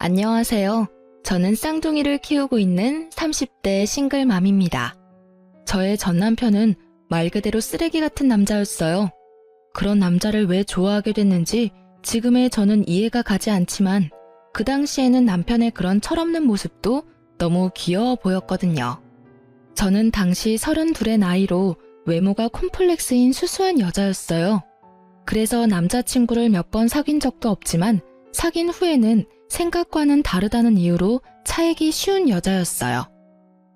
안녕하세요. 저는 쌍둥이를 키우고 있는 30대 싱글맘입니다. 저의 전 남편은 말 그대로 쓰레기 같은 남자였어요. 그런 남자를 왜 좋아하게 됐는지 지금의 저는 이해가 가지 않지만 그 당시에는 남편의 그런 철없는 모습도 너무 귀여워 보였거든요. 저는 당시 32의 나이로 외모가 콤플렉스인 수수한 여자였어요. 그래서 남자친구를 몇 번 사귄 적도 없지만 사귄 후에는 생각과는 다르다는 이유로 차이기 쉬운 여자였어요.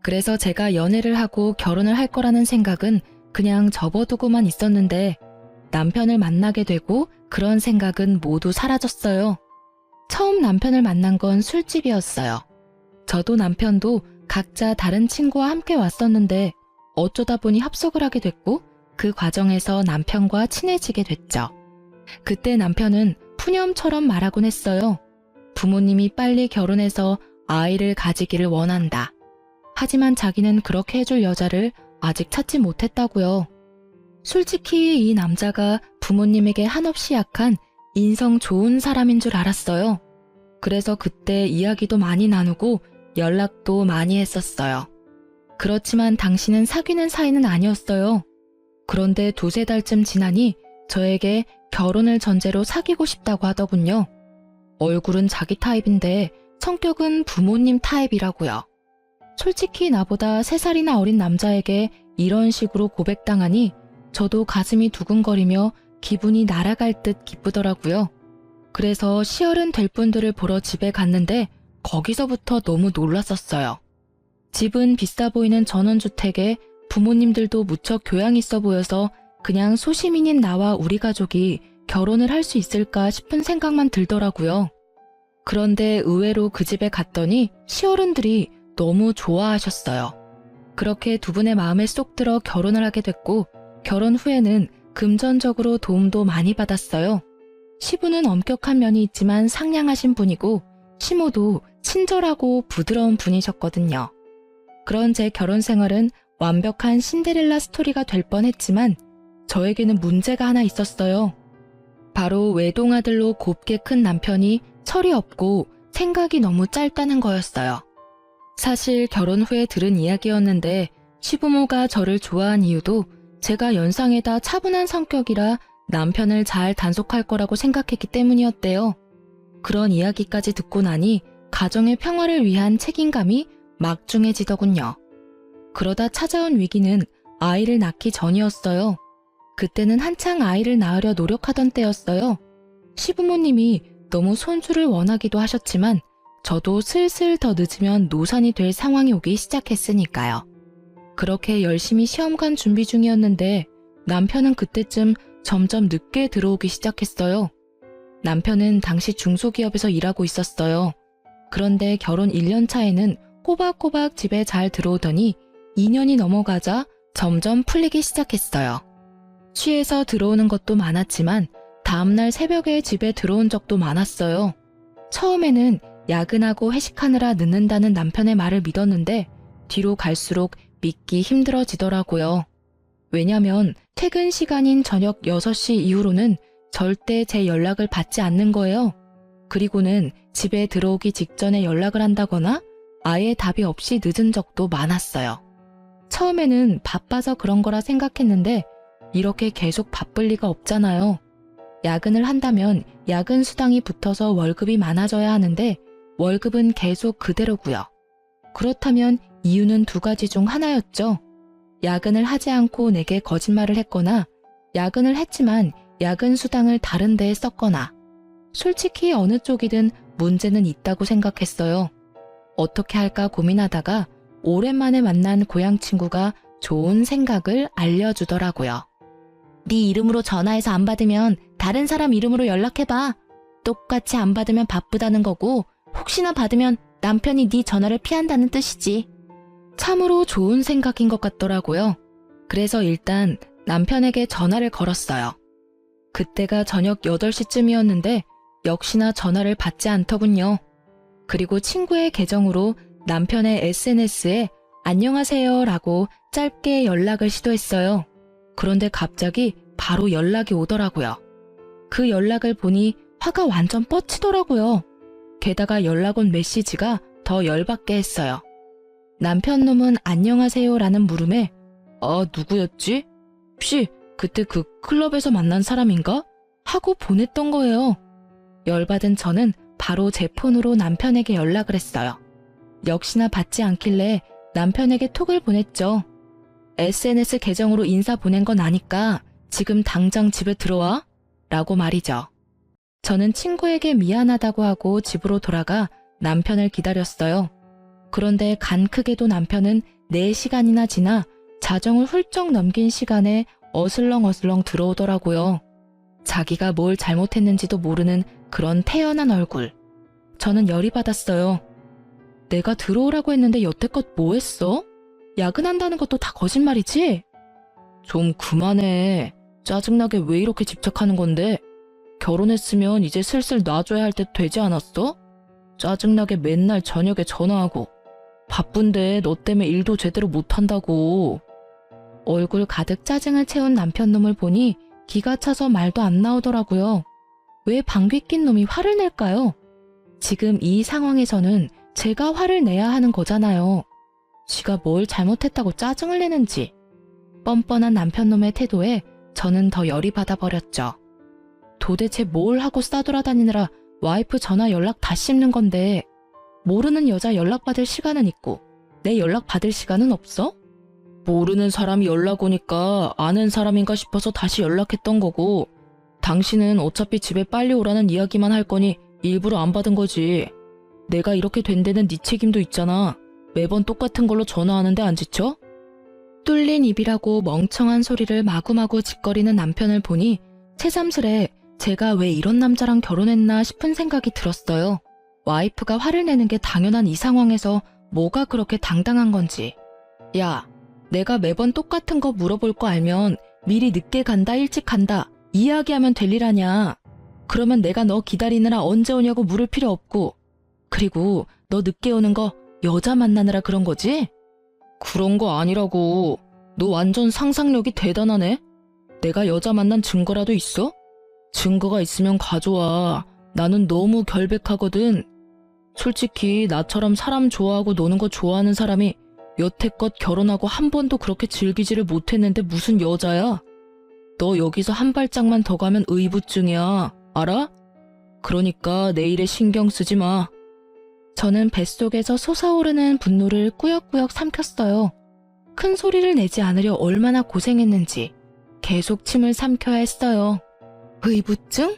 그래서 제가 연애를 하고 결혼을 할 거라는 생각은 그냥 접어두고만 있었는데 남편을 만나게 되고 그런 생각은 모두 사라졌어요. 처음 남편을 만난 건 술집이었어요. 저도 남편도 각자 다른 친구와 함께 왔었는데 어쩌다 보니 합석을 하게 됐고 그 과정에서 남편과 친해지게 됐죠. 그때 남편은 푸념처럼 말하곤 했어요. 부모님이 빨리 결혼해서 아이를 가지기를 원한다. 하지만 자기는 그렇게 해줄 여자를 아직 찾지 못했다고요. 솔직히 이 남자가 부모님에게 한없이 약한 인성 좋은 사람인 줄 알았어요. 그래서 그때 이야기도 많이 나누고 연락도 많이 했었어요. 그렇지만 당신은 사귀는 사이는 아니었어요. 그런데 두세 달쯤 지나니 저에게 결혼을 전제로 사귀고 싶다고 하더군요. 얼굴은 자기 타입인데 성격은 부모님 타입이라고요. 솔직히 나보다 3살이나 어린 남자에게 이런 식으로 고백당하니 저도 가슴이 두근거리며 기분이 날아갈 듯 기쁘더라고요. 그래서 시어른 될 분들을 보러 집에 갔는데 거기서부터 너무 놀랐었어요. 집은 비싸 보이는 전원주택에 부모님들도 무척 교양 있어 보여서 그냥 소시민인 나와 우리 가족이 결혼을 할 수 있을까 싶은 생각만 들더라고요. 그런데 의외로 그 집에 갔더니 시어른들이 너무 좋아하셨어요. 그렇게 두 분의 마음에 쏙 들어 결혼을 하게 됐고 결혼 후에는 금전적으로 도움도 많이 받았어요. 시부는 엄격한 면이 있지만 상냥하신 분이고 시모도 친절하고 부드러운 분이셨거든요. 그런 제 결혼 생활은 완벽한 신데렐라 스토리가 될 뻔했지만 저에게는 문제가 하나 있었어요. 바로 외동아들로 곱게 큰 남편이 철이 없고 생각이 너무 짧다는 거였어요. 사실 결혼 후에 들은 이야기였는데 시부모가 저를 좋아한 이유도 제가 연상에다 차분한 성격이라 남편을 잘 단속할 거라고 생각했기 때문이었대요. 그런 이야기까지 듣고 나니 가정의 평화를 위한 책임감이 막중해지더군요. 그러다 찾아온 위기는 아이를 낳기 전이었어요. 그때는 한창 아이를 낳으려 노력하던 때였어요. 시부모님이 너무 손주를 원하기도 하셨지만 저도 슬슬 더 늦으면 노산이 될 상황이 오기 시작했으니까요. 그렇게 열심히 시험관 준비 중이었는데 남편은 그때쯤 점점 늦게 들어오기 시작했어요. 남편은 당시 중소기업에서 일하고 있었어요. 그런데 결혼 1년 차에는 꼬박꼬박 집에 잘 들어오더니 2년이 넘어가자 점점 풀리기 시작했어요. 취해서 들어오는 것도 많았지만 다음날 새벽에 집에 들어온 적도 많았어요. 처음에는 야근하고 회식하느라 늦는다는 남편의 말을 믿었는데 뒤로 갈수록 믿기 힘들어지더라고요. 왜냐면 퇴근 시간인 저녁 6시 이후로는 절대 제 연락을 받지 않는 거예요. 그리고는 집에 들어오기 직전에 연락을 한다거나 아예 답이 없이 늦은 적도 많았어요. 처음에는 바빠서 그런 거라 생각했는데 이렇게 계속 바쁠 리가 없잖아요. 야근을 한다면 야근 수당이 붙어서 월급이 많아져야 하는데 월급은 계속 그대로고요. 그렇다면 이유는 2가지 중 하나였죠. 야근을 하지 않고 내게 거짓말을 했거나 야근을 했지만 야근 수당을 다른 데에 썼거나 솔직히 어느 쪽이든 문제는 있다고 생각했어요. 어떻게 할까 고민하다가 오랜만에 만난 고향 친구가 좋은 생각을 알려주더라고요. 네 이름으로 전화해서 안 받으면 다른 사람 이름으로 연락해봐. 똑같이 안 받으면 바쁘다는 거고 혹시나 받으면 남편이 네 전화를 피한다는 뜻이지. 참으로 좋은 생각인 것 같더라고요. 그래서 일단 남편에게 전화를 걸었어요. 그때가 저녁 8시쯤이었는데 역시나 전화를 받지 않더군요. 그리고 친구의 계정으로 남편의 SNS에 안녕하세요 라고 짧게 연락을 시도했어요. 그런데 갑자기 바로 연락이 오더라고요. 그 연락을 보니 화가 완전 뻗치더라고요. 게다가 연락 온 메시지가 더 열받게 했어요. 남편 놈은 안녕하세요라는 물음에 누구였지? 혹시 그때 그 클럽에서 만난 사람인가? 하고 보냈던 거예요. 열받은 저는 바로 제 폰으로 남편에게 연락을 했어요. 역시나 받지 않길래 남편에게 톡을 보냈죠. SNS 계정으로 인사 보낸 건 아니까 지금 당장 집에 들어와? 라고 말이죠. 저는 친구에게 미안하다고 하고 집으로 돌아가 남편을 기다렸어요. 그런데 간 크게도 남편은 4시간이나 지나 자정을 훌쩍 넘긴 시간에 어슬렁어슬렁 들어오더라고요. 자기가 뭘 잘못했는지도 모르는 그런 태연한 얼굴. 저는 열이 받았어요. 내가 들어오라고 했는데 여태껏 뭐 했어? 야근한다는 것도 다 거짓말이지? 좀 그만해. 짜증나게 왜 이렇게 집착하는 건데? 결혼했으면 이제 슬슬 놔줘야 할 때 되지 않았어? 짜증나게 맨날 저녁에 전화하고. 바쁜데 너 때문에 일도 제대로 못한다고. 얼굴 가득 짜증을 채운 남편 놈을 보니 기가 차서 말도 안 나오더라고요. 왜 방귀 낀 놈이 화를 낼까요? 지금 이 상황에서는 제가 화를 내야 하는 거잖아요. 지가 뭘 잘못했다고 짜증을 내는지. 뻔뻔한 남편 놈의 태도에 저는 더 열이 받아버렸죠. 도대체 뭘 하고 싸돌아다니느라 와이프 전화 연락 다 씹는 건데 모르는 여자 연락받을 시간은 있고 내 연락받을 시간은 없어? 모르는 사람이 연락 오니까 아는 사람인가 싶어서 다시 연락했던 거고 당신은 어차피 집에 빨리 오라는 이야기만 할 거니 일부러 안 받은 거지. 내가 이렇게 된 데는 네 책임도 있잖아. 매번 똑같은 걸로 전화하는데 안 지쳐? 뚫린 입이라고 멍청한 소리를 마구마구 짓거리는 남편을 보니 새삼스레 제가 왜 이런 남자랑 결혼했나 싶은 생각이 들었어요. 와이프가 화를 내는 게 당연한 이 상황에서 뭐가 그렇게 당당한 건지. 야, 내가 매번 똑같은 거 물어볼 거 알면 미리 늦게 간다 일찍 간다 이야기하면 될 일 아냐. 그러면 내가 너 기다리느라 언제 오냐고 물을 필요 없고. 그리고 너 늦게 오는 거 여자 만나느라 그런 거지? 그런 거 아니라고. 너 완전 상상력이 대단하네. 내가 여자 만난 증거라도 있어? 증거가 있으면 가져와. 나는 너무 결백하거든. 솔직히 나처럼 사람 좋아하고 노는 거 좋아하는 사람이 여태껏 결혼하고 한 번도 그렇게 즐기지를 못했는데 무슨 여자야? 너 여기서 한 발짝만 더 가면 의부증이야. 알아? 그러니까 내 일에 신경 쓰지 마. 저는 뱃속에서 솟아오르는 분노를 꾸역꾸역 삼켰어요. 큰 소리를 내지 않으려 얼마나 고생했는지 계속 침을 삼켜야 했어요. 의부증?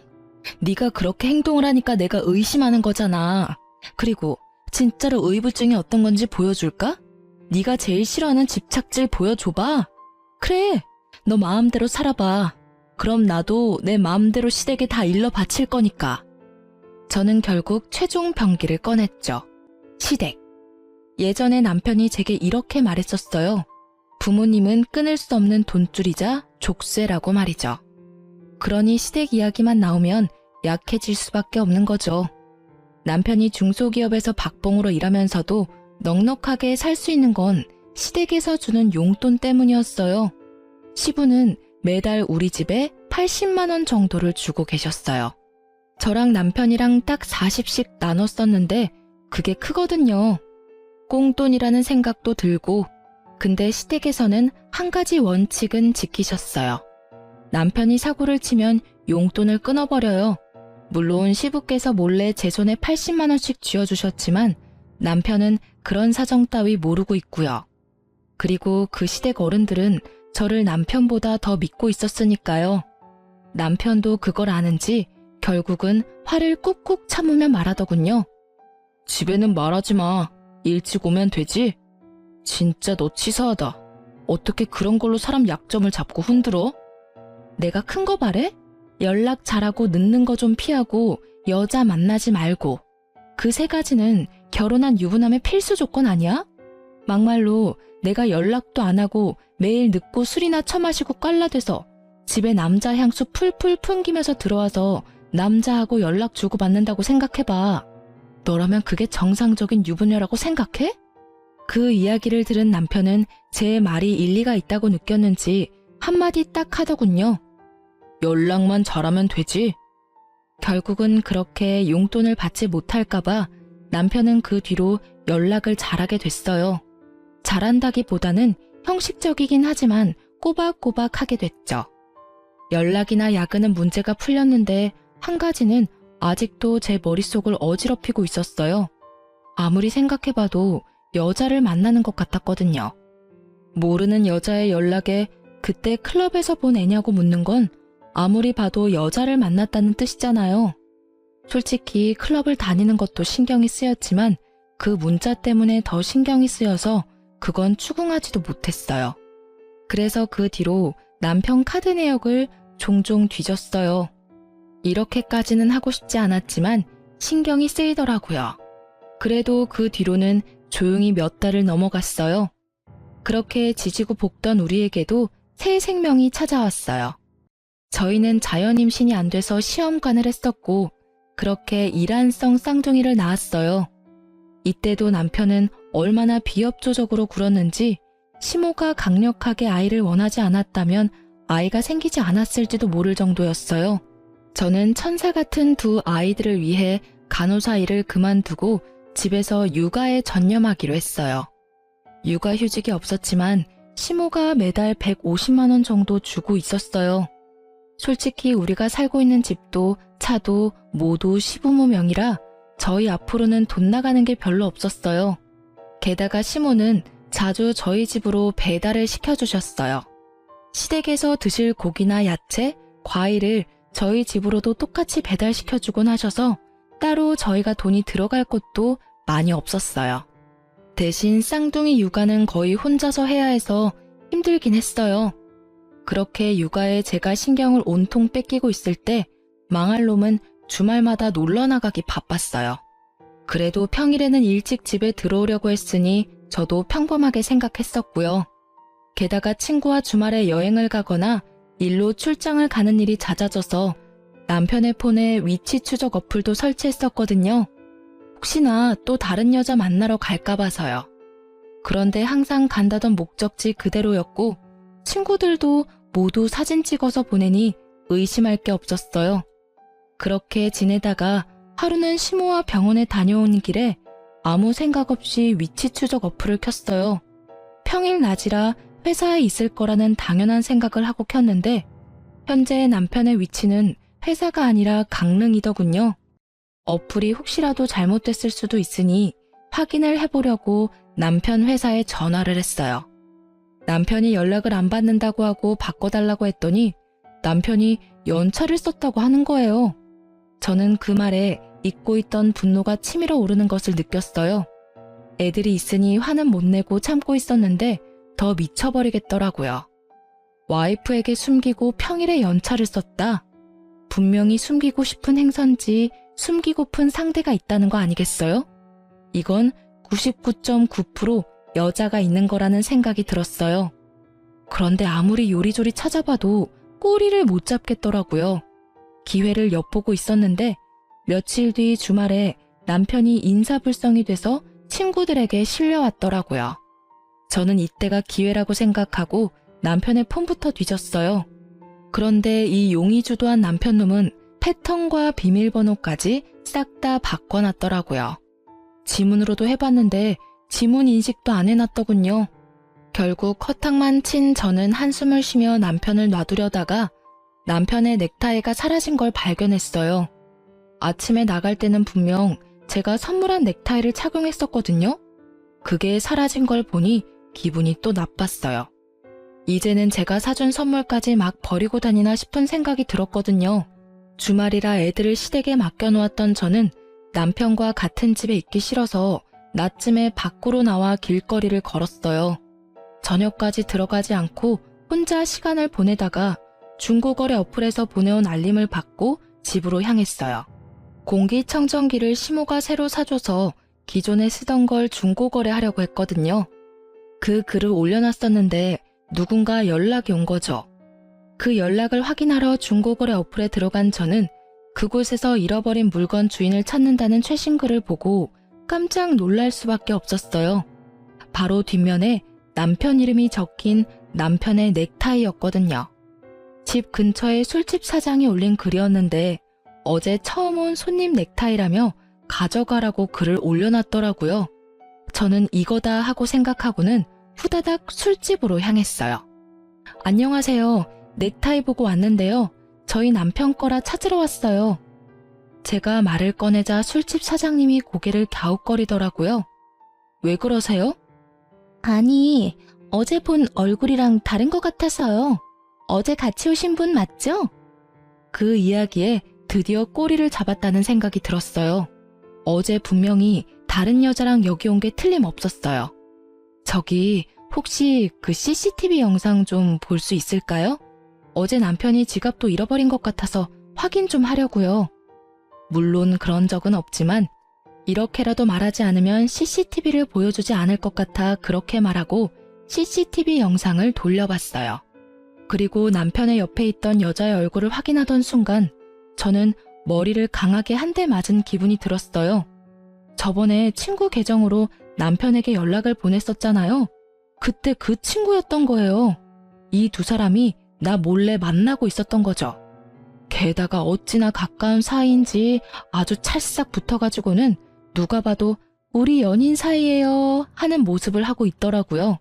네가 그렇게 행동을 하니까 내가 의심하는 거잖아. 그리고 진짜로 의부증이 어떤 건지 보여줄까? 네가 제일 싫어하는 집착질 보여줘봐. 그래, 너 마음대로 살아봐. 그럼 나도 내 마음대로 시댁에 다 일러 바칠 거니까. 저는 결국 최종 병기를 꺼냈죠. 시댁. 예전에 남편이 제게 이렇게 말했었어요. 부모님은 끊을 수 없는 돈줄이자 족쇄라고 말이죠. 그러니 시댁 이야기만 나오면 약해질 수밖에 없는 거죠. 남편이 중소기업에서 박봉으로 일하면서도 넉넉하게 살 수 있는 건 시댁에서 주는 용돈 때문이었어요. 시부는 매달 우리 집에 80만 원 정도를 주고 계셨어요. 저랑 남편이랑 딱 40씩 나눠 썼는데 그게 크거든요. 꽁돈이라는 생각도 들고, 근데 시댁에서는 한 가지 원칙은 지키셨어요. 남편이 사고를 치면 용돈을 끊어버려요. 물론 시부께서 몰래 제 손에 80만 원씩 쥐어주셨지만 남편은 그런 사정 따위 모르고 있고요. 그리고 그 시댁 어른들은 저를 남편보다 더 믿고 있었으니까요. 남편도 그걸 아는지 결국은 화를 꾹꾹 참으며 말하더군요. 집에는 말하지 마. 일찍 오면 되지? 진짜 너 치사하다. 어떻게 그런 걸로 사람 약점을 잡고 흔들어? 내가 큰 거 바래? 연락 잘하고 늦는 거 좀 피하고 여자 만나지 말고. 그 3가지는 결혼한 유부남의 필수 조건 아니야? 막말로 내가 연락도 안 하고 매일 늦고 술이나 처마시고 깔라대서 집에 남자 향수 풀풀 풍기면서 들어와서 남자하고 연락 주고받는다고 생각해봐. 너라면 그게 정상적인 유부녀라고 생각해? 그 이야기를 들은 남편은 제 말이 일리가 있다고 느꼈는지 한마디 딱 하더군요. 연락만 잘하면 되지. 결국은 그렇게 용돈을 받지 못할까봐 남편은 그 뒤로 연락을 잘하게 됐어요. 잘한다기보다는 형식적이긴 하지만 꼬박꼬박 하게 됐죠. 연락이나 야근은 문제가 풀렸는데 한 가지는 아직도 제 머릿속을 어지럽히고 있었어요. 아무리 생각해봐도 여자를 만나는 것 같았거든요. 모르는 여자의 연락에 그때 클럽에서 본 애냐고 묻는 건 아무리 봐도 여자를 만났다는 뜻이잖아요. 솔직히 클럽을 다니는 것도 신경이 쓰였지만 그 문자 때문에 더 신경이 쓰여서 그건 추궁하지도 못했어요. 그래서 그 뒤로 남편 카드 내역을 종종 뒤졌어요. 이렇게까지는 하고 싶지 않았지만 신경이 쓰이더라고요. 그래도 그 뒤로는 조용히 몇 달을 넘어갔어요. 그렇게 지지고 볶던 우리에게도 새 생명이 찾아왔어요. 저희는 자연임신이 안 돼서 시험관을 했었고 그렇게 이란성 쌍둥이를 낳았어요. 이때도 남편은 얼마나 비협조적으로 굴었는지 시모가 강력하게 아이를 원하지 않았다면 아이가 생기지 않았을지도 모를 정도였어요. 저는 천사 같은 두 아이들을 위해 간호사 일을 그만두고 집에서 육아에 전념하기로 했어요. 육아휴직이 없었지만 시모가 매달 150만 원 정도 주고 있었어요. 솔직히 우리가 살고 있는 집도 차도 모두 시부모 명의라 저희 앞으로는 돈 나가는 게 별로 없었어요. 게다가 시모는 자주 저희 집으로 배달을 시켜주셨어요. 시댁에서 드실 고기나 야채, 과일을 저희 집으로도 똑같이 배달시켜주곤 하셔서 따로 저희가 돈이 들어갈 곳도 많이 없었어요. 대신 쌍둥이 육아는 거의 혼자서 해야 해서 힘들긴 했어요. 그렇게 육아에 제가 신경을 온통 뺏기고 있을 때 망할 놈은 주말마다 놀러 나가기 바빴어요. 그래도 평일에는 일찍 집에 들어오려고 했으니 저도 평범하게 생각했었고요. 게다가 친구와 주말에 여행을 가거나 일로 출장을 가는 일이 잦아져서 남편의 폰에 위치 추적 어플도 설치했었거든요. 혹시나 또 다른 여자 만나러 갈까 봐서요. 그런데 항상 간다던 목적지 그대로였고 친구들도 모두 사진 찍어서 보내니 의심할 게 없었어요. 그렇게 지내다가 하루는 시모와 병원에 다녀오는 길에 아무 생각 없이 위치 추적 어플을 켰어요. 평일 낮이라 회사에 있을 거라는 당연한 생각을 하고 켰는데 현재 남편의 위치는 회사가 아니라 강릉이더군요. 어플이 혹시라도 잘못됐을 수도 있으니 확인을 해보려고 남편 회사에 전화를 했어요. 남편이 연락을 안 받는다고 하고 바꿔달라고 했더니 남편이 연차를 썼다고 하는 거예요. 저는 그 말에 잊고 있던 분노가 치밀어 오르는 것을 느꼈어요. 애들이 있으니 화는 못 내고 참고 있었는데 더 미쳐버리겠더라고요. 와이프에게 숨기고 평일에 연차를 썼다. 분명히 숨기고 싶은 행선지 숨기고픈 상대가 있다는 거 아니겠어요? 이건 99.9% 여자가 있는 거라는 생각이 들었어요. 그런데 아무리 요리조리 찾아봐도 꼬리를 못 잡겠더라고요. 기회를 엿보고 있었는데 며칠 뒤 주말에 남편이 인사불성이 돼서 친구들에게 실려왔더라고요. 저는 이때가 기회라고 생각하고 남편의 폰부터 뒤졌어요. 그런데 이 용의주도한 남편놈은 패턴과 비밀번호까지 싹 다 바꿔놨더라고요. 지문으로도 해봤는데 지문 인식도 안 해놨더군요. 결국 허탕만 친 저는 한숨을 쉬며 남편을 놔두려다가 남편의 넥타이가 사라진 걸 발견했어요. 아침에 나갈 때는 분명 제가 선물한 넥타이를 착용했었거든요. 그게 사라진 걸 보니 기분이 또 나빴어요. 이제는 제가 사준 선물까지 막 버리고 다니나 싶은 생각이 들었거든요. 주말이라 애들을 시댁에 맡겨놓았던 저는 남편과 같은 집에 있기 싫어서 낮쯤에 밖으로 나와 길거리를 걸었어요. 저녁까지 들어가지 않고 혼자 시간을 보내다가 중고거래 어플에서 보내온 알림을 받고 집으로 향했어요. 공기청정기를 시모가 새로 사줘서 기존에 쓰던 걸 중고거래하려고 했거든요. 그 글을 올려놨었는데 누군가 연락이 온 거죠. 그 연락을 확인하러 중고거래 어플에 들어간 저는 그곳에서 잃어버린 물건 주인을 찾는다는 최신 글을 보고 깜짝 놀랄 수밖에 없었어요. 바로 뒷면에 남편 이름이 적힌 남편의 넥타이였거든요. 집 근처에 술집 사장이 올린 글이었는데 어제 처음 온 손님 넥타이라며 가져가라고 글을 올려놨더라고요. 저는 이거다 하고 생각하고는 후다닥 술집으로 향했어요. 안녕하세요. 넥타이 보고 왔는데요. 저희 남편 거라 찾으러 왔어요. 제가 말을 꺼내자 술집 사장님이 고개를 갸웃거리더라고요. 왜 그러세요? 아니, 어제 본 얼굴이랑 다른 것 같아서요. 어제 같이 오신 분 맞죠? 그 이야기에 드디어 꼬리를 잡았다는 생각이 들었어요. 어제 분명히 다른 여자랑 여기 온 게 틀림없었어요. 저기 혹시 그 CCTV 영상 좀 볼 수 있을까요? 어제 남편이 지갑도 잃어버린 것 같아서 확인 좀 하려고요. 물론 그런 적은 없지만 이렇게라도 말하지 않으면 CCTV를 보여주지 않을 것 같아 그렇게 말하고 CCTV 영상을 돌려봤어요. 그리고 남편의 옆에 있던 여자의 얼굴을 확인하던 순간 저는 머리를 강하게 한 대 맞은 기분이 들었어요. 저번에 친구 계정으로 남편에게 연락을 보냈었잖아요. 그때 그 친구였던 거예요. 이 두 사람이 나 몰래 만나고 있었던 거죠. 게다가 어찌나 가까운 사이인지 아주 찰싹 붙어가지고는 누가 봐도 우리 연인 사이예요 하는 모습을 하고 있더라고요.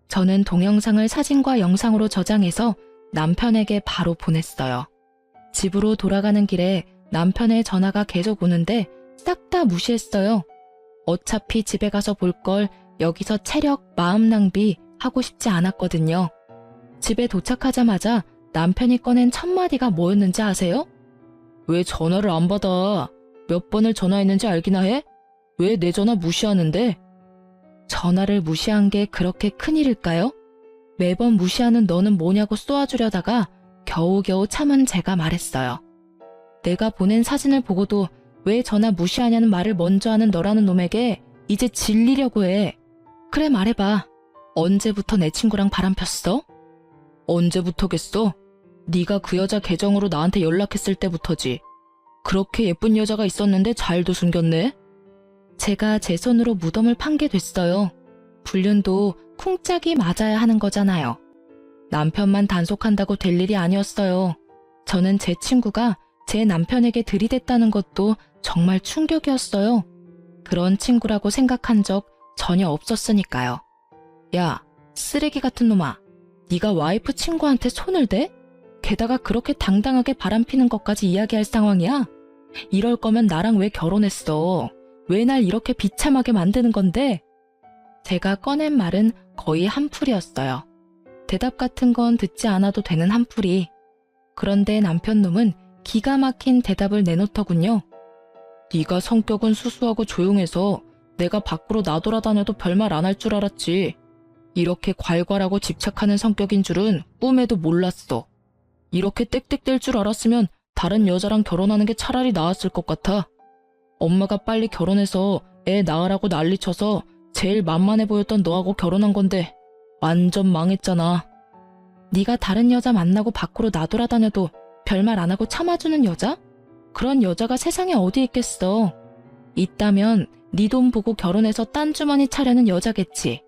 저는 동영상을 사진과 영상으로 저장해서 남편에게 바로 보냈어요. 집으로 돌아가는 길에 남편의 전화가 계속 오는데 싹 다 무시했어요. 어차피 집에 가서 볼 걸 여기서 체력, 마음 낭비 하고 싶지 않았거든요. 집에 도착하자마자 남편이 꺼낸 첫 마디가 뭐였는지 아세요? 왜 전화를 안 받아? 몇 번을 전화했는지 알기나 해? 왜 내 전화 무시하는데? 전화를 무시한 게 그렇게 큰일일까요? 매번 무시하는 너는 뭐냐고 쏘아주려다가 겨우겨우 참은 제가 말했어요. 내가 보낸 사진을 보고도 왜 전화 무시하냐는 말을 먼저 하는 너라는 놈에게 이제 질리려고 해. 그래 말해봐. 언제부터 내 친구랑 바람 폈어? 언제부터겠어? 네가 그 여자 계정으로 나한테 연락했을 때부터지. 그렇게 예쁜 여자가 있었는데 잘도 숨겼네? 제가 제 손으로 무덤을 판 게 됐어요. 불륜도 쿵짝이 맞아야 하는 거잖아요. 남편만 단속한다고 될 일이 아니었어요. 저는 제 친구가 제 남편에게 들이댔다는 것도 정말 충격이었어요. 그런 친구라고 생각한 적 전혀 없었으니까요. 야, 쓰레기 같은 놈아. 네가 와이프 친구한테 손을 대? 게다가 그렇게 당당하게 바람피는 것까지 이야기할 상황이야? 이럴 거면 나랑 왜 결혼했어? 왜 날 이렇게 비참하게 만드는 건데? 제가 꺼낸 말은 거의 한풀이었어요. 대답 같은 건 듣지 않아도 되는 한풀이. 그런데 남편 놈은 기가 막힌 대답을 내놓더군요. 네가 성격은 수수하고 조용해서 내가 밖으로 나돌아다녀도 별말 안 할 줄 알았지. 이렇게 괄괄하고 집착하는 성격인 줄은 꿈에도 몰랐어. 이렇게 땡땡댈 줄 알았으면 다른 여자랑 결혼하는 게 차라리 나았을 것 같아. 엄마가 빨리 결혼해서 애 낳으라고 난리쳐서 제일 만만해 보였던 너하고 결혼한 건데 완전 망했잖아. 네가 다른 여자 만나고 밖으로 나돌아다녀도 별말 안 하고 참아주는 여자? 그런 여자가 세상에 어디 있겠어. 있다면 네 돈 보고 결혼해서 딴 주머니 차려는 여자겠지.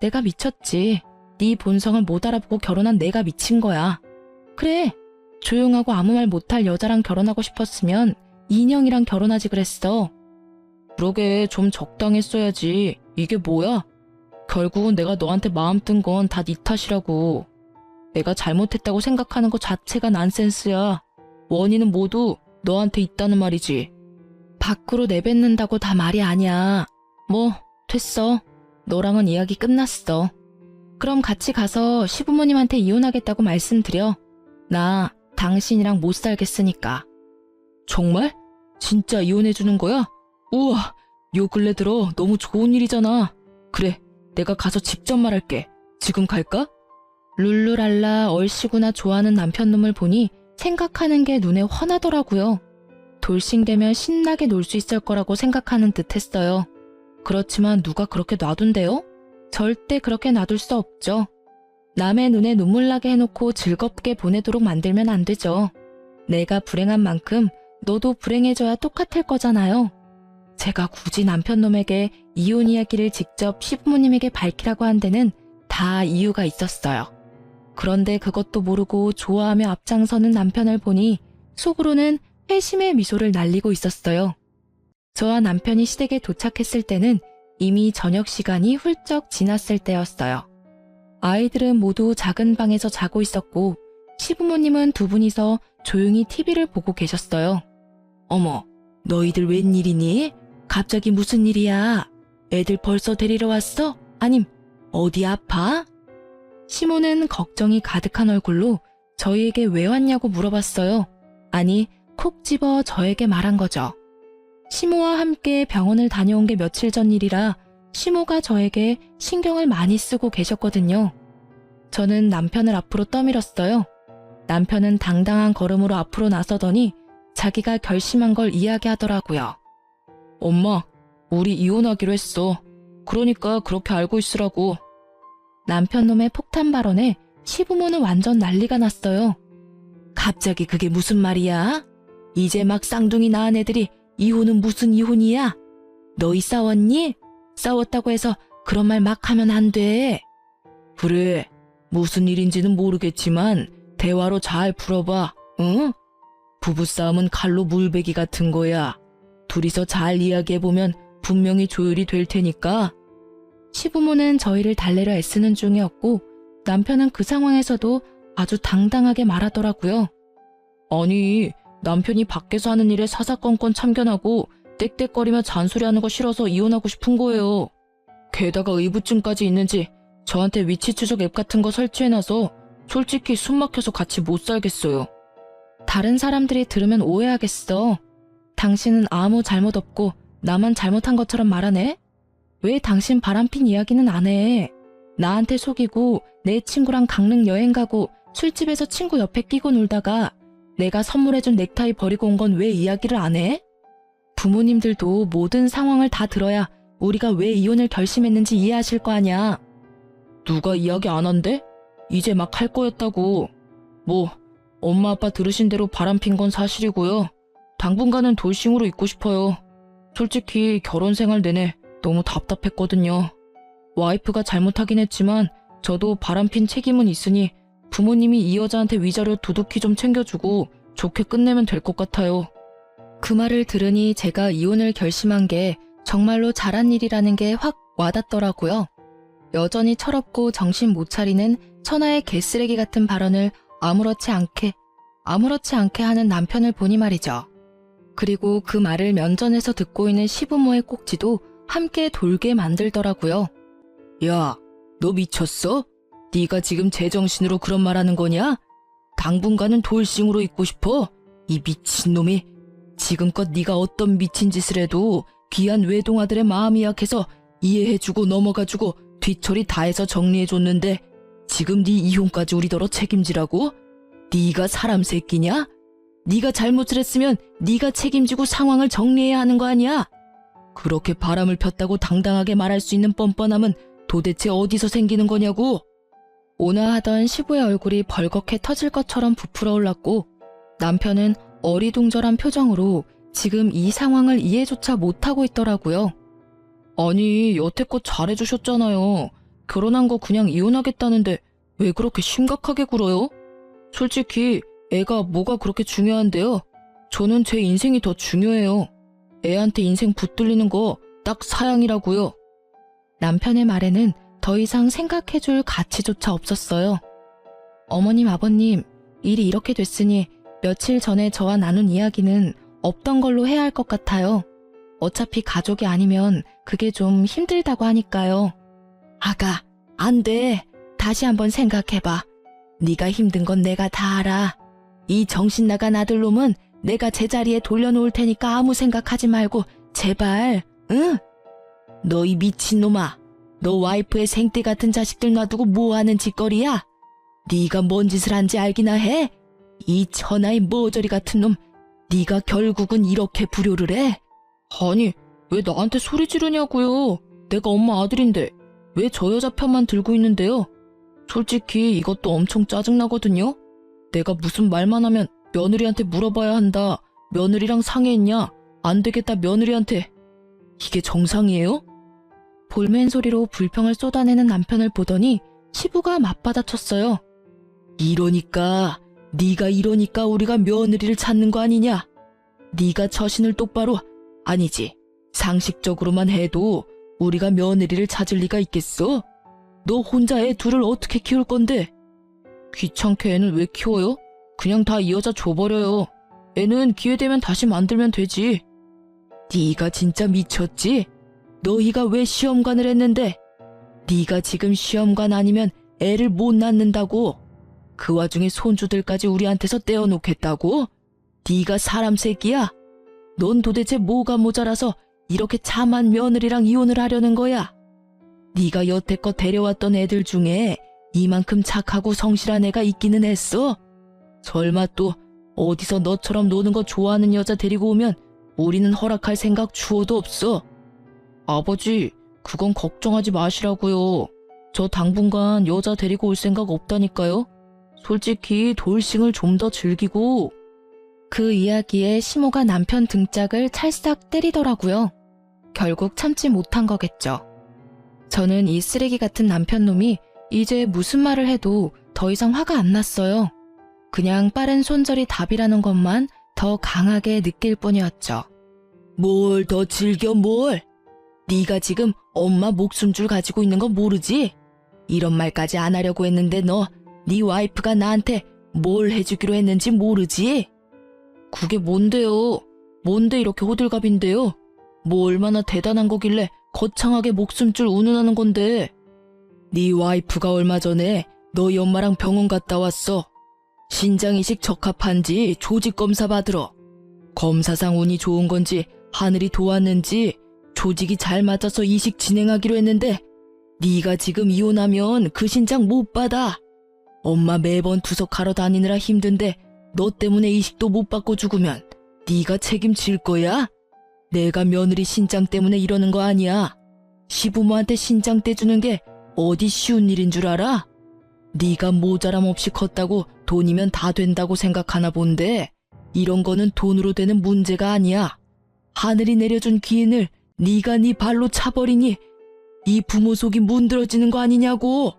내가 미쳤지. 네 본성을 못 알아보고 결혼한 내가 미친 거야. 그래, 조용하고 아무 말 못할 여자랑 결혼하고 싶었으면 인형이랑 결혼하지 그랬어. 그러게 좀 적당했어야지. 이게 뭐야? 결국은 내가 너한테 마음 뜬 건 다 네 탓이라고. 내가 잘못했다고 생각하는 것 자체가 난센스야. 원인은 모두 너한테 있다는 말이지. 밖으로 내뱉는다고 다 말이 아니야. 뭐 됐어. 너랑은 이야기 끝났어. 그럼 같이 가서 시부모님한테 이혼하겠다고 말씀드려. 나 당신이랑 못 살겠으니까. 정말? 진짜 이혼해주는 거야? 우와, 요 근래 들어 너무 좋은 일이잖아. 그래, 내가 가서 직접 말할게. 지금 갈까? 룰루랄라 얼씨구나 좋아하는 남편놈을 보니 생각하는 게 눈에 환하더라고요. 돌싱되면 신나게 놀 수 있을 거라고 생각하는 듯 했어요. 그렇지만 누가 그렇게 놔둔대요? 절대 그렇게 놔둘 수 없죠. 남의 눈에 눈물 나게 해놓고 즐겁게 보내도록 만들면 안 되죠. 내가 불행한 만큼 너도 불행해져야 똑같을 거잖아요. 제가 굳이 남편놈에게 이혼 이야기를 직접 시부모님에게 밝히라고 한 데는 다 이유가 있었어요. 그런데 그것도 모르고 좋아하며 앞장서는 남편을 보니 속으로는 회심의 미소를 날리고 있었어요. 저와 남편이 시댁에 도착했을 때는 이미 저녁 시간이 훌쩍 지났을 때였어요. 아이들은 모두 작은 방에서 자고 있었고 시부모님은 두 분이서 조용히 TV를 보고 계셨어요. 어머, 너희들 웬일이니? 갑자기 무슨 일이야? 애들 벌써 데리러 왔어? 아님 어디 아파? 시모는 걱정이 가득한 얼굴로 저희에게 왜 왔냐고 물어봤어요. 아니, 콕 집어 저에게 말한 거죠. 시모와 함께 병원을 다녀온 게 며칠 전 일이라 시모가 저에게 신경을 많이 쓰고 계셨거든요. 저는 남편을 앞으로 떠밀었어요. 남편은 당당한 걸음으로 앞으로 나서더니 자기가 결심한 걸 이야기하더라고요. 엄마, 우리 이혼하기로 했어. 그러니까 그렇게 알고 있으라고. 남편 놈의 폭탄 발언에 시부모는 완전 난리가 났어요. 갑자기 그게 무슨 말이야? 이제 막 쌍둥이 낳은 애들이 이혼은 무슨 이혼이야? 너희 싸웠니? 싸웠다고 해서 그런 말 막 하면 안 돼. 그래, 무슨 일인지는 모르겠지만 대화로 잘 풀어봐, 응? 부부싸움은 칼로 물베기 같은 거야. 둘이서 잘 이야기해보면 분명히 조율이 될 테니까. 시부모는 저희를 달래려 애쓰는 중이었고 남편은 그 상황에서도 아주 당당하게 말하더라고요. 아니, 남편이 밖에서 하는 일에 사사건건 참견하고 떽떽거리며 잔소리하는 거 싫어서 이혼하고 싶은 거예요. 게다가 의부증까지 있는지 저한테 위치 추적 앱 같은 거 설치해놔서 솔직히 숨 막혀서 같이 못 살겠어요. 다른 사람들이 들으면 오해하겠어. 당신은 아무 잘못 없고 나만 잘못한 것처럼 말하네? 왜 당신 바람핀 이야기는 안 해? 나한테 속이고 내 친구랑 강릉 여행 가고 술집에서 친구 옆에 끼고 놀다가 내가 선물해준 넥타이 버리고 온 건 왜 이야기를 안 해? 부모님들도 모든 상황을 다 들어야 우리가 왜 이혼을 결심했는지 이해하실 거 아냐. 누가 이야기 안 한대? 이제 막 할 거였다고. 뭐 엄마 아빠 들으신 대로 바람핀 건 사실이고요. 당분간은 돌싱으로 있고 싶어요. 솔직히 결혼 생활 내내 너무 답답했거든요. 와이프가 잘못하긴 했지만 저도 바람핀 책임은 있으니 부모님이 이 여자한테 위자료 두둑히 좀 챙겨주고 좋게 끝내면 될 것 같아요. 그 말을 들으니 제가 이혼을 결심한 게 정말로 잘한 일이라는 게 확 와닿더라고요. 여전히 철없고 정신 못 차리는 천하의 개쓰레기 같은 발언을 아무렇지 않게 하는 남편을 보니 말이죠. 그리고 그 말을 면전에서 듣고 있는 시부모의 꼭지도 함께 돌게 만들더라고요. 야, 너 미쳤어? 네가 지금 제정신으로 그런 말하는 거냐? 당분간은 돌싱으로 있고 싶어? 이 미친놈이. 지금껏 네가 어떤 미친 짓을 해도 귀한 외동아들의 마음이 약해서 이해해주고 넘어가주고 뒤처리 다 해서 정리해줬는데 지금 네 이혼까지 우리더러 책임지라고? 네가 사람 새끼냐? 네가 잘못을 했으면 네가 책임지고 상황을 정리해야 하는 거 아니야? 그렇게 바람을 폈다고 당당하게 말할 수 있는 뻔뻔함은 도대체 어디서 생기는 거냐고? 온화하던 시부의 얼굴이 벌겋게 터질 것처럼 부풀어 올랐고 남편은 어리둥절한 표정으로 지금 이 상황을 이해조차 못하고 있더라고요. 아니, 여태껏 잘해주셨잖아요. 결혼한 거 그냥 이혼하겠다는데 왜 그렇게 심각하게 굴어요? 솔직히 애가 뭐가 그렇게 중요한데요? 저는 제 인생이 더 중요해요. 애한테 인생 붙들리는 거 딱 사양이라고요. 남편의 말에는 더 이상 생각해줄 가치조차 없었어요. 어머님, 아버님, 일이 이렇게 됐으니 며칠 전에 저와 나눈 이야기는 없던 걸로 해야 할 것 같아요. 어차피 가족이 아니면 그게 좀 힘들다고 하니까요. 아가, 안 돼. 다시 한번 생각해봐. 네가 힘든 건 내가 다 알아. 이 정신 나간 아들놈은 내가 제자리에 돌려놓을 테니까 아무 생각하지 말고 제발, 응? 너 이 미친놈아. 너 와이프의 생떼 같은 자식들 놔두고 뭐하는 짓거리야? 네가 뭔 짓을 한지 알기나 해? 이 천하의 모조리 같은 놈, 네가 결국은 이렇게 불효를 해? 아니, 왜 나한테 소리 지르냐고요? 내가 엄마 아들인데 왜 저 여자 편만 들고 있는데요? 솔직히 이것도 엄청 짜증나거든요? 내가 무슨 말만 하면 며느리한테 물어봐야 한다. 며느리랑 상의했냐? 안 되겠다 며느리한테. 이게 정상이에요? 볼멘 소리로 불평을 쏟아내는 남편을 보더니 시부가 맞받아쳤어요. 네가 이러니까 우리가 며느리를 찾는 거 아니냐? 네가 처신을 똑바로, 아니지, 상식적으로만 해도 우리가 며느리를 찾을 리가 있겠어? 너 혼자 애 둘을 어떻게 키울 건데? 귀찮게 애는 왜 키워요? 그냥 다 이 여자 줘버려요. 애는 기회되면 다시 만들면 되지. 네가 진짜 미쳤지? 너희가 왜 시험관을 했는데? 네가 지금 시험관 아니면 애를 못 낳는다고? 그 와중에 손주들까지 우리한테서 떼어놓겠다고? 네가 사람 새끼야? 넌 도대체 뭐가 모자라서 이렇게 참한 며느리랑 이혼을 하려는 거야? 네가 여태껏 데려왔던 애들 중에 이만큼 착하고 성실한 애가 있기는 했어? 설마 또 어디서 너처럼 노는 거 좋아하는 여자 데리고 오면 우리는 허락할 생각 추호도 없어. 아버지, 그건 걱정하지 마시라고요. 저 당분간 여자 데리고 올 생각 없다니까요. 솔직히 돌싱을 좀 더 즐기고. 그 이야기에 시모가 남편 등짝을 찰싹 때리더라고요. 결국 참지 못한 거겠죠. 저는 이 쓰레기 같은 남편놈이 이제 무슨 말을 해도 더 이상 화가 안 났어요. 그냥 빠른 손절이 답이라는 것만 더 강하게 느낄 뿐이었죠. 뭘 더 즐겨 뭘? 네가 지금 엄마 목숨줄 가지고 있는 거 모르지? 이런 말까지 안 하려고 했는데 너, 네 와이프가 나한테 뭘 해주기로 했는지 모르지? 그게 뭔데요? 뭔데 이렇게 호들갑인데요? 뭐 얼마나 대단한 거길래 거창하게 목숨줄 운운하는 건데? 네 와이프가 얼마 전에 너희 엄마랑 병원 갔다 왔어. 신장이식 적합한지 조직검사 받으러. 검사상 운이 좋은 건지 하늘이 도왔는지 조직이 잘 맞아서 이식 진행하기로 했는데 네가 지금 이혼하면 그 신장 못 받아. 엄마 매번 투석하러 다니느라 힘든데 너 때문에 이식도 못 받고 죽으면 네가 책임질 거야? 내가 며느리 신장 때문에 이러는 거 아니야. 시부모한테 신장 떼주는 게 어디 쉬운 일인 줄 알아? 네가 모자람 없이 컸다고 돈이면 다 된다고 생각하나 본데 이런 거는 돈으로 되는 문제가 아니야. 하늘이 내려준 기인을 네가 네 발로 차버리니 이 부모 속이 문드러지는 거 아니냐고.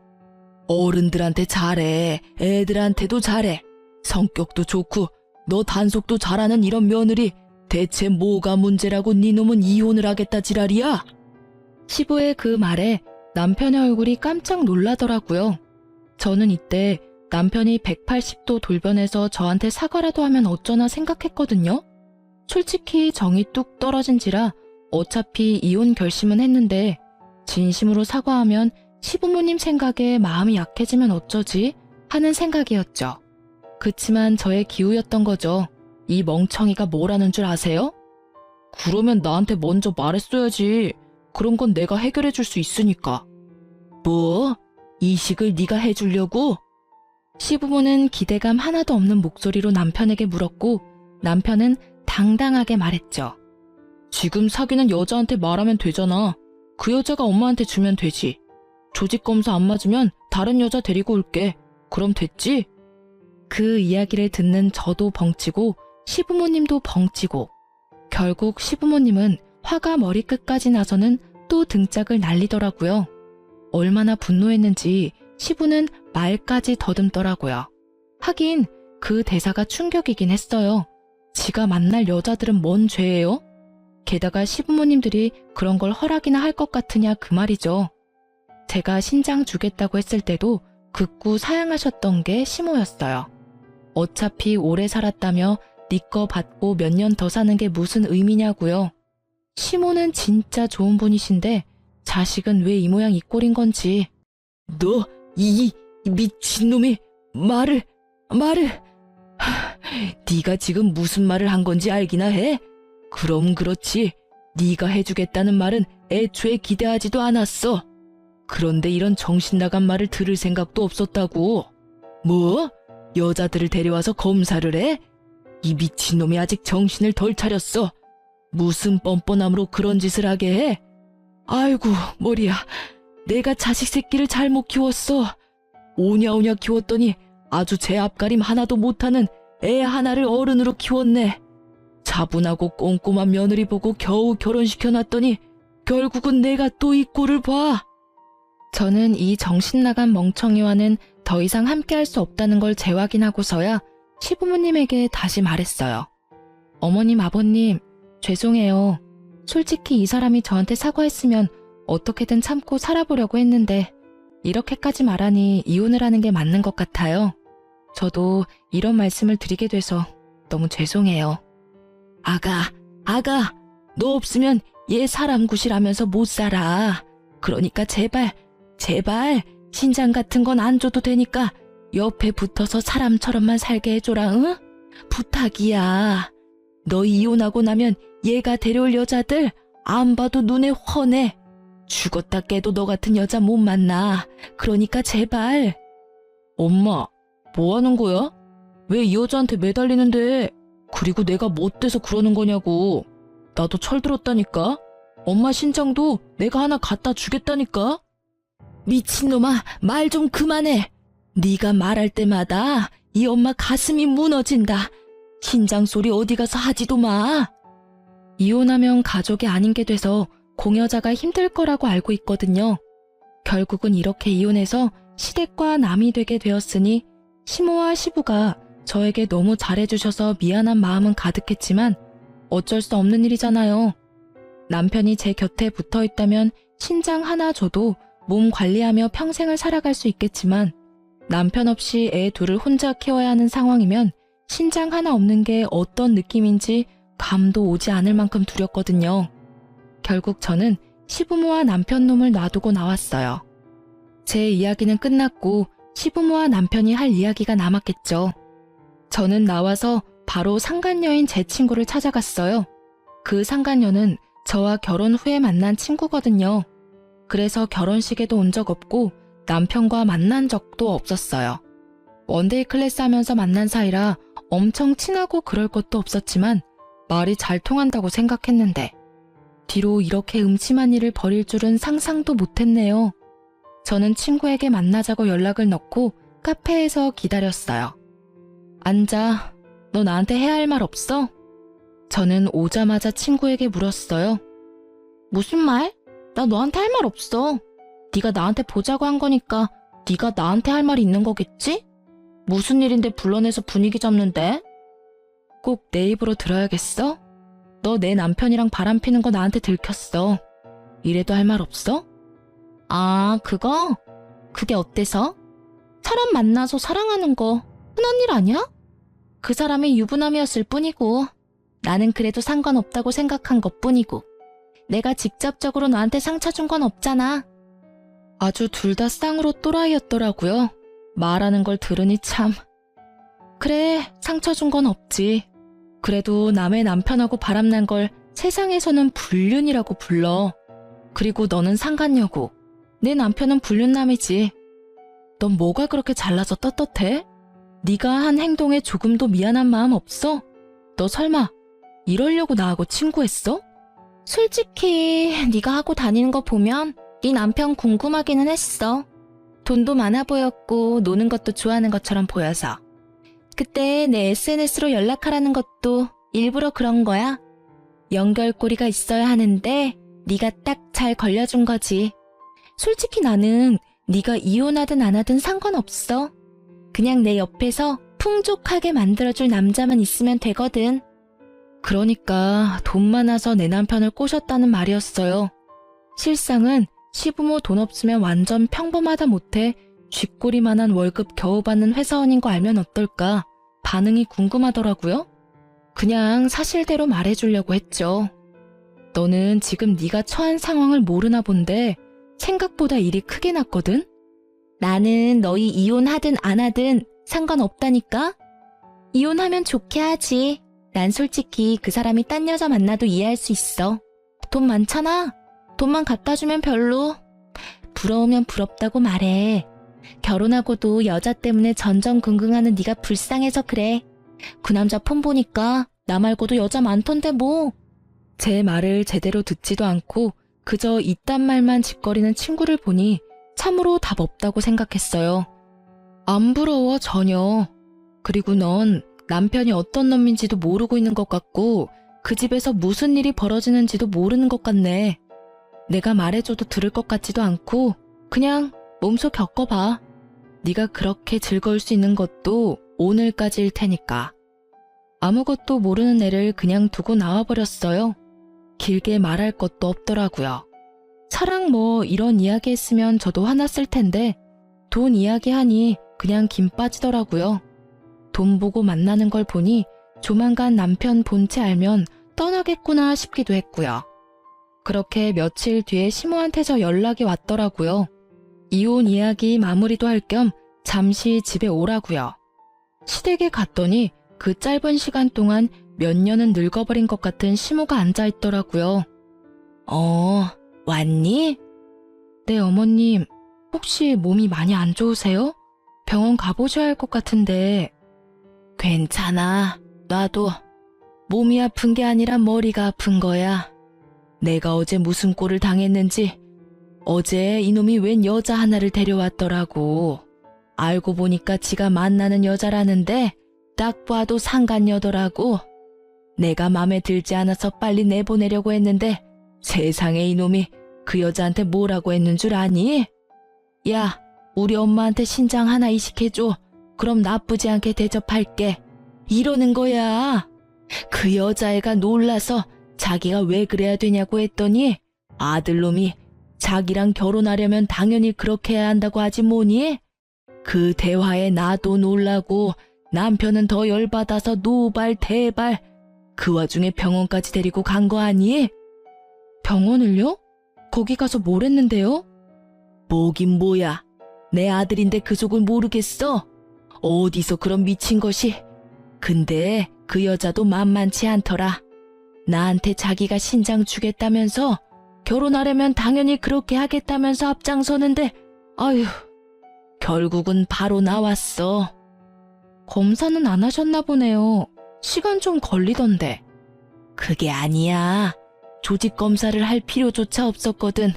어른들한테 잘해. 애들한테도 잘해. 성격도 좋고 너 단속도 잘하는 이런 며느리 대체 뭐가 문제라고 네 놈은 이혼을 하겠다 지랄이야? 시부의 그 말에 남편의 얼굴이 깜짝 놀라더라고요. 저는 이때 남편이 180도 돌변해서 저한테 사과라도 하면 어쩌나 생각했거든요. 솔직히 정이 뚝 떨어진지라 어차피 이혼 결심은 했는데 진심으로 사과하면 시부모님 생각에 마음이 약해지면 어쩌지 하는 생각이었죠. 그치만 저의 기우였던 거죠. 이 멍청이가 뭐라는 줄 아세요? 그러면 나한테 먼저 말했어야지. 그런 건 내가 해결해 줄 수 있으니까. 뭐? 이식을 네가 해주려고? 시부모는 기대감 하나도 없는 목소리로 남편에게 물었고 남편은 당당하게 말했죠. 지금 사귀는 여자한테 말하면 되잖아. 그 여자가 엄마한테 주면 되지. 조직검사 안 맞으면 다른 여자 데리고 올게. 그럼 됐지? 그 이야기를 듣는 저도 벙치고 시부모님도 벙치고 결국 시부모님은 화가 머리끝까지 나서는 또 등짝을 날리더라고요. 얼마나 분노했는지 시부는 말까지 더듬더라고요. 하긴 그 대사가 충격이긴 했어요. 지가 만날 여자들은 뭔 죄예요? 게다가 시부모님들이 그런 걸 허락이나 할 것 같으냐 그 말이죠. 제가 신장 주겠다고 했을 때도 극구 사양하셨던 게 시모였어요. 어차피 오래 살았다며 네 거 받고 몇 년 더 사는 게 무슨 의미냐고요. 시모는 진짜 좋은 분이신데 자식은 왜 이 모양 이 꼴인 건지. 너 이 미친놈이 말을 네가 지금 무슨 말을 한 건지 알기나 해? 그럼 그렇지. 네가 해주겠다는 말은 애초에 기대하지도 않았어. 그런데 이런 정신 나간 말을 들을 생각도 없었다고. 뭐? 여자들을 데려와서 검사를 해? 이 미친놈이 아직 정신을 덜 차렸어. 무슨 뻔뻔함으로 그런 짓을 하게 해? 아이고 머리야. 내가 자식 새끼를 잘못 키웠어. 오냐오냐 키웠더니 아주 제 앞가림 하나도 못하는 애 하나를 어른으로 키웠네. 차분하고 꼼꼼한 며느리 보고 겨우 결혼시켜놨더니 결국은 내가 또 이 꼴을 봐. 저는 이 정신나간 멍청이와는 더 이상 함께할 수 없다는 걸 재확인하고서야 시부모님에게 다시 말했어요. 어머님, 아버님, 죄송해요. 솔직히 이 사람이 저한테 사과했으면 어떻게든 참고 살아보려고 했는데 이렇게까지 말하니 이혼을 하는 게 맞는 것 같아요. 저도 이런 말씀을 드리게 돼서 너무 죄송해요. 아가, 너 없으면 얘 사람 구실하면서 못 살아. 그러니까 제발 신장 같은 건 안 줘도 되니까 옆에 붙어서 사람처럼만 살게 해줘라, 응? 부탁이야. 너 이혼하고 나면 얘가 데려올 여자들 안 봐도 눈에 훤해. 죽었다 깨도 너 같은 여자 못 만나. 그러니까 제발. 엄마, 뭐 하는 거야? 왜 이 여자한테 매달리는데? 그리고 내가 못돼서 그러는 거냐고. 나도 철들었다니까. 엄마 신장도 내가 하나 갖다 주겠다니까. 미친놈아, 말 좀 그만해. 네가 말할 때마다 이 엄마 가슴이 무너진다. 신장 소리 어디 가서 하지도 마. 이혼하면 가족이 아닌 게 돼서 공여자가 힘들 거라고 알고 있거든요. 결국은 이렇게 이혼해서 시댁과 남이 되게 되었으니 시모와 시부가 저에게 너무 잘해주셔서 미안한 마음은 가득했지만 어쩔 수 없는 일이잖아요. 남편이 제 곁에 붙어 있다면 신장 하나 줘도 몸 관리하며 평생을 살아갈 수 있겠지만 남편 없이 애 둘을 혼자 키워야 하는 상황이면 신장 하나 없는 게 어떤 느낌인지 감도 오지 않을 만큼 두렵거든요. 결국 저는 시부모와 남편 놈을 놔두고 나왔어요. 제 이야기는 끝났고 시부모와 남편이 할 이야기가 남았겠죠. 저는 나와서 바로 상간녀인 제 친구를 찾아갔어요. 그 상간녀는 저와 결혼 후에 만난 친구거든요. 그래서 결혼식에도 온 적 없고 남편과 만난 적도 없었어요. 원데이 클래스 하면서 만난 사이라 엄청 친하고 그럴 것도 없었지만 말이 잘 통한다고 생각했는데 뒤로 이렇게 음침한 일을 벌일 줄은 상상도 못했네요. 저는 친구에게 만나자고 연락을 넣고 카페에서 기다렸어요. 앉아. 너 나한테 해야 할 말 없어? 저는 오자마자 친구에게 물었어요. 무슨 말? 나 너한테 할 말 없어. 네가 나한테 보자고 한 거니까 네가 나한테 할 말이 있는 거겠지? 무슨 일인데 불러내서 분위기 잡는데? 꼭 내 입으로 들어야겠어? 너 내 남편이랑 바람 피는 거 나한테 들켰어. 이래도 할 말 없어? 아, 그거? 그게 어때서? 사람 만나서 사랑하는 거 흔한 일 아니야? 그 사람이 유부남이었을 뿐이고 나는 그래도 상관없다고 생각한 것뿐이고 내가 직접적으로 너한테 상처 준 건 없잖아. 아주 둘 다 쌍으로 또라이였더라고요. 말하는 걸 들으니 참. 그래, 상처 준 건 없지. 그래도 남의 남편하고 바람난 걸 세상에서는 불륜이라고 불러. 그리고 너는 상간녀고 내 남편은 불륜남이지. 넌 뭐가 그렇게 잘나서 떳떳해? 네가 한 행동에 조금도 미안한 마음 없어? 너 설마 이러려고 나하고 친구했어? 솔직히 네가 하고 다니는 거 보면 네 남편 궁금하기는 했어. 돈도 많아 보였고 노는 것도 좋아하는 것처럼 보여서. 그때 내 SNS로 연락하라는 것도 일부러 그런 거야. 연결고리가 있어야 하는데 네가 딱 잘 걸려준 거지. 솔직히 나는 네가 이혼하든 안 하든 상관없어. 그냥 내 옆에서 풍족하게 만들어줄 남자만 있으면 되거든. 그러니까 돈 많아서 내 남편을 꼬셨다는 말이었어요. 실상은 시부모 돈 없으면 완전 평범하다 못해 쥐꼬리만한 월급 겨우 받는 회사원인 거 알면 어떨까? 반응이 궁금하더라고요. 그냥 사실대로 말해주려고 했죠. 너는 지금 네가 처한 상황을 모르나 본데 생각보다 일이 크게 났거든? 나는 너희 이혼하든 안 하든 상관없다니까? 이혼하면 좋게 하지. 난 솔직히 그 사람이 딴 여자 만나도 이해할 수 있어. 돈 많잖아. 돈만 갖다 주면 별로. 부러우면 부럽다고 말해. 결혼하고도 여자 때문에 전전긍긍하는 네가 불쌍해서 그래. 그 남자 폰 보니까 나 말고도 여자 많던데 뭐. 제 말을 제대로 듣지도 않고 그저 이딴 말만 짓거리는 친구를 보니 참으로 답 없다고 생각했어요. 안 부러워 전혀. 그리고 넌 남편이 어떤 놈인지도 모르고 있는 것 같고 그 집에서 무슨 일이 벌어지는지도 모르는 것 같네. 내가 말해줘도 들을 것 같지도 않고 그냥 몸소 겪어봐. 네가 그렇게 즐거울 수 있는 것도 오늘까지일 테니까. 아무것도 모르는 애를 그냥 두고 나와버렸어요. 길게 말할 것도 없더라고요. 차랑 뭐 이런 이야기 했으면 저도 화났을 텐데 돈 이야기하니 그냥 김 빠지더라고요. 돈 보고 만나는 걸 보니 조만간 남편 본체 알면 떠나겠구나 싶기도 했고요. 그렇게 며칠 뒤에 시모한테 저 연락이 왔더라고요. 이혼 이야기 마무리도 할 겸 잠시 집에 오라고요. 시댁에 갔더니 그 짧은 시간 동안 몇 년은 늙어버린 것 같은 시모가 앉아있더라고요. 왔니? 네, 어머님. 혹시 몸이 많이 안 좋으세요? 병원 가보셔야 할 것 같은데. 괜찮아. 나도 몸이 아픈 게 아니라 머리가 아픈 거야. 내가 어제 무슨 꼴을 당했는지 어제 이놈이 웬 여자 하나를 데려왔더라고. 알고 보니까 지가 만나는 여자라는데 딱 봐도 상간녀더라고. 내가 맘에 들지 않아서 빨리 내보내려고 했는데 세상에 이놈이 그 여자한테 뭐라고 했는 줄 아니? 야, 우리 엄마한테 신장 하나 이식해줘. 그럼 나쁘지 않게 대접할게. 이러는 거야. 그 여자애가 놀라서 자기가 왜 그래야 되냐고 했더니 아들놈이 자기랑 결혼하려면 당연히 그렇게 해야 한다고 하지 뭐니? 그 대화에 나도 놀라고 남편은 더 열받아서 노발 대발. 그 와중에 병원까지 데리고 간 거 아니? 병원을요? 거기 가서 뭘 했는데요? 뭐긴 뭐야. 내 아들인데 그 속을 모르겠어? 어디서 그런 미친 것이. 근데 그 여자도 만만치 않더라. 나한테 자기가 신장 주겠다면서 결혼하려면 당연히 그렇게 하겠다면서 앞장서는데 아휴, 결국은 바로 나왔어. 검사는 안 하셨나 보네요. 시간 좀 걸리던데. 그게 아니야. 조직 검사를 할 필요조차 없었거든.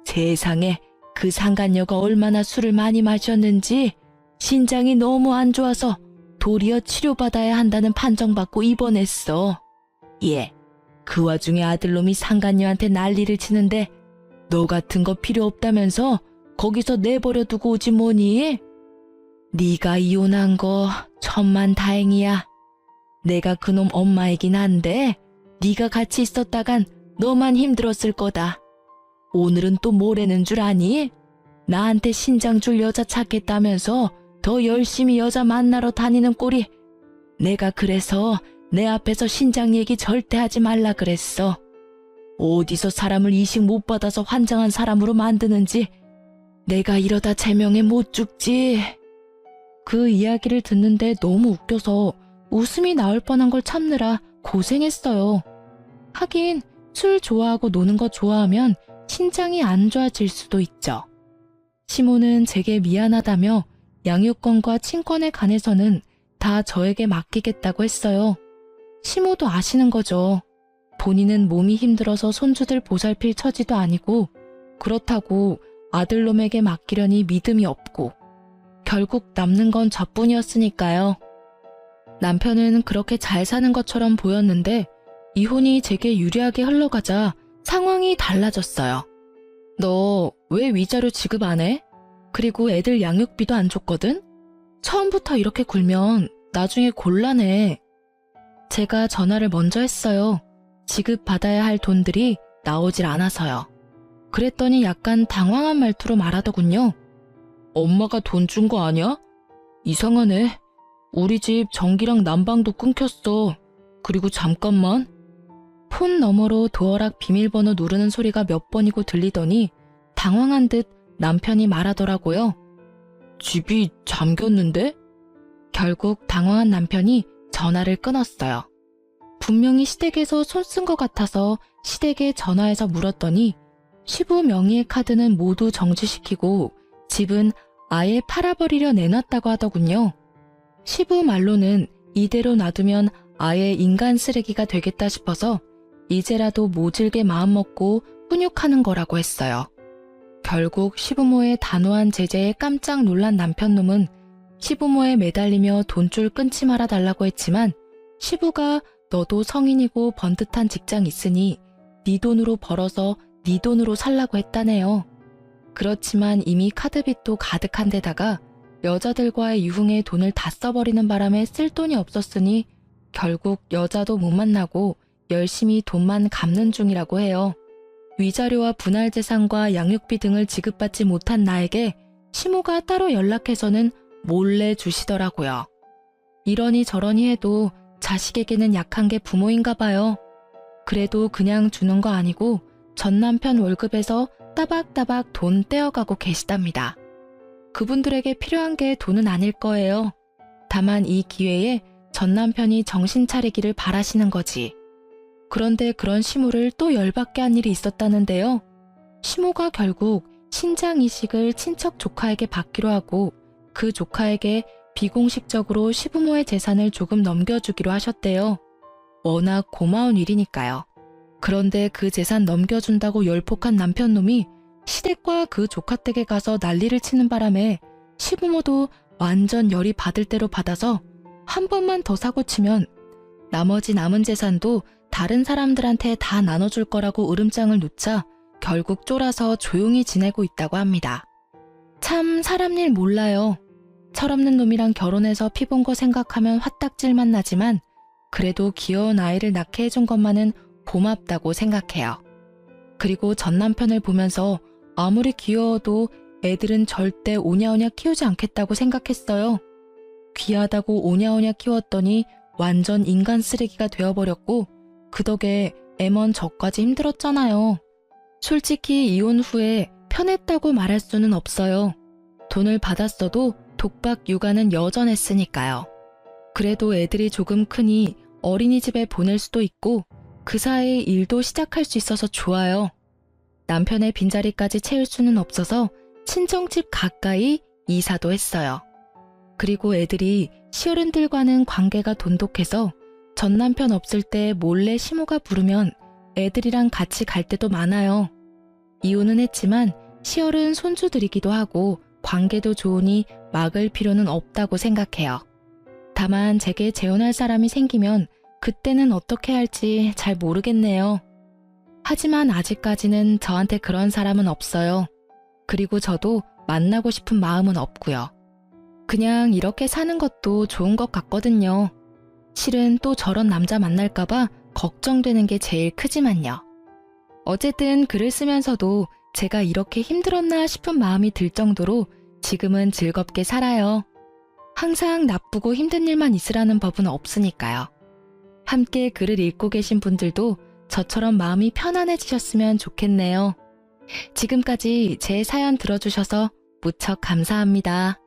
세상에 그 상간녀가 얼마나 술을 많이 마셨는지 신장이 너무 안 좋아서 도리어 치료받아야 한다는 판정받고 입원했어. 예, 그 와중에 아들놈이 상간녀한테 난리를 치는데 너 같은 거 필요 없다면서 거기서 내버려 두고 오지 뭐니? 네가 이혼한 거 천만 다행이야. 내가 그놈 엄마이긴 한데 네가 같이 있었다간 너만 힘들었을 거다. 오늘은 또 뭐라는 줄 아니? 나한테 신장 줄 여자 찾겠다면서 더 열심히 여자 만나러 다니는 꼴이. 내가 그래서 내 앞에서 신장 얘기 절대 하지 말라 그랬어. 어디서 사람을 이식 못 받아서 환장한 사람으로 만드는지 내가 이러다 제명에 못 죽지. 그 이야기를 듣는데 너무 웃겨서 웃음이 나올 뻔한 걸 참느라 고생했어요. 하긴 술 좋아하고 노는 거 좋아하면 신장이 안 좋아질 수도 있죠. 시모는 제게 미안하다며 양육권과 친권에 관해서는 다 저에게 맡기겠다고 했어요. 시모도 아시는 거죠. 본인은 몸이 힘들어서 손주들 보살필 처지도 아니고 그렇다고 아들놈에게 맡기려니 믿음이 없고 결국 남는 건 저뿐이었으니까요. 남편은 그렇게 잘 사는 것처럼 보였는데 이혼이 제게 유리하게 흘러가자 상황이 달라졌어요. 너 왜 위자료 지급 안 해? 그리고 애들 양육비도 안 줬거든? 처음부터 이렇게 굴면 나중에 곤란해. 제가 전화를 먼저 했어요. 지급받아야 할 돈들이 나오질 않아서요. 그랬더니 약간 당황한 말투로 말하더군요. 엄마가 돈 준 거 아니야? 이상하네. 우리 집 전기랑 난방도 끊겼어. 그리고 잠깐만. 폰 너머로 도어락 비밀번호 누르는 소리가 몇 번이고 들리더니 당황한 듯 남편이 말하더라고요. 집이 잠겼는데? 결국 당황한 남편이 전화를 끊었어요. 분명히 시댁에서 손 쓴 것 같아서 시댁에 전화해서 물었더니 시부 명의의 카드는 모두 정지시키고 집은 아예 팔아버리려 내놨다고 하더군요. 시부 말로는 이대로 놔두면 아예 인간 쓰레기가 되겠다 싶어서 이제라도 모질게 마음먹고 훈육하는 거라고 했어요. 결국 시부모의 단호한 제재에 깜짝 놀란 남편놈은 시부모에 매달리며 돈줄 끊지 말아 달라고 했지만 시부가 너도 성인이고 번듯한 직장 있으니 네 돈으로 벌어서 네 돈으로 살라고 했다네요. 그렇지만 이미 카드빚도 가득한 데다가 여자들과의 유흥에 돈을 다 써버리는 바람에 쓸 돈이 없었으니 결국 여자도 못 만나고 열심히 돈만 갚는 중이라고 해요. 위자료와 분할재산과 양육비 등을 지급받지 못한 나에게 시모가 따로 연락해서는 몰래 주시더라고요. 이러니 저러니 해도 자식에게는 약한 게 부모인가 봐요. 그래도 그냥 주는 거 아니고 전 남편 월급에서 따박따박 돈 떼어가고 계시답니다. 그분들에게 필요한 게 돈은 아닐 거예요. 다만 이 기회에 전 남편이 정신 차리기를 바라시는 거지. 그런데 그런 시모를 또 열받게 한 일이 있었다는데요. 시모가 결국 신장 이식을 친척 조카에게 받기로 하고 그 조카에게 비공식적으로 시부모의 재산을 조금 넘겨주기로 하셨대요. 워낙 고마운 일이니까요. 그런데 그 재산 넘겨준다고 열폭한 남편놈이 시댁과 그 조카 댁에 가서 난리를 치는 바람에 시부모도 완전 열이 받을 대로 받아서 한 번만 더 사고치면 나머지 남은 재산도 다른 사람들한테 다 나눠줄 거라고 으름장을 놓자 결국 쫄아서 조용히 지내고 있다고 합니다. 참 사람 일 몰라요. 철없는 놈이랑 결혼해서 피 본 거 생각하면 화딱질만 나지만 그래도 귀여운 아이를 낳게 해준 것만은 고맙다고 생각해요. 그리고 전 남편을 보면서 아무리 귀여워도 애들은 절대 오냐오냐 키우지 않겠다고 생각했어요. 귀하다고 오냐오냐 키웠더니 완전 인간 쓰레기가 되어버렸고 그 덕에 애먼 저까지 힘들었잖아요. 솔직히 이혼 후에 편했다고 말할 수는 없어요. 돈을 받았어도 독박 육아는 여전했으니까요. 그래도 애들이 조금 크니 어린이집에 보낼 수도 있고 그 사이에 일도 시작할 수 있어서 좋아요. 남편의 빈자리까지 채울 수는 없어서 친정집 가까이 이사도 했어요. 그리고 애들이 시어른들과는 관계가 돈독해서 전 남편 없을 때 몰래 시모가 부르면 애들이랑 같이 갈 때도 많아요. 이혼은 했지만 시어른 손주들이기도 하고 관계도 좋으니 막을 필요는 없다고 생각해요. 다만 제게 재혼할 사람이 생기면 그때는 어떻게 할지 잘 모르겠네요. 하지만 아직까지는 저한테 그런 사람은 없어요. 그리고 저도 만나고 싶은 마음은 없고요. 그냥 이렇게 사는 것도 좋은 것 같거든요. 실은 또 저런 남자 만날까봐 걱정되는 게 제일 크지만요. 어쨌든 글을 쓰면서도 제가 이렇게 힘들었나 싶은 마음이 들 정도로 지금은 즐겁게 살아요. 항상 나쁘고 힘든 일만 있으라는 법은 없으니까요. 함께 글을 읽고 계신 분들도 저처럼 마음이 편안해지셨으면 좋겠네요. 지금까지 제 사연 들어주셔서 무척 감사합니다.